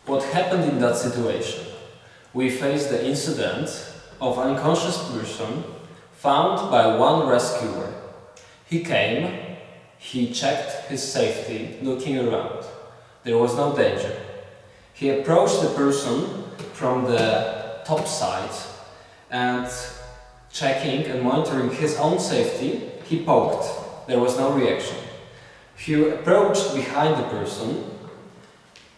What happened in that situation? We faced the incident of an unconscious person found by one rescuer. He came, he checked his safety, looking around. There was no danger. He approached the person from the top side and checking and monitoring his own safety, he poked. There was no reaction. He approached behind the person,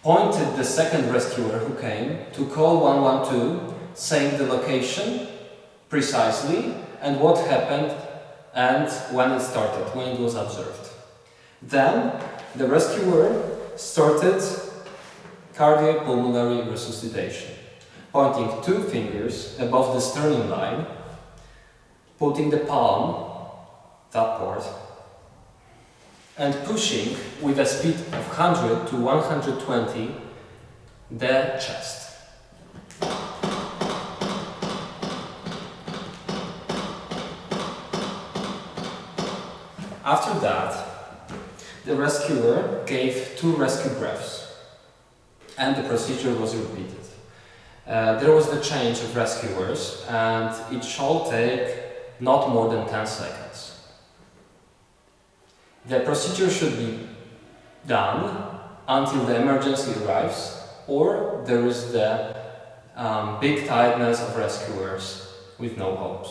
pointed the second rescuer who came to call 112, saying the location precisely and what happened and when it started, when it was observed. Then the rescuer started cardiopulmonary resuscitation, pointing 2 fingers above the sternum line, putting the palm, that part, and pushing with a speed of 100 to 120 the chest. After that, the rescuer gave 2 rescue breaths and the procedure was repeated. There was the change of rescuers and it shall take not more than 10 seconds. The procedure should be done until the emergency arrives or there is the big tiredness of rescuers with no hopes.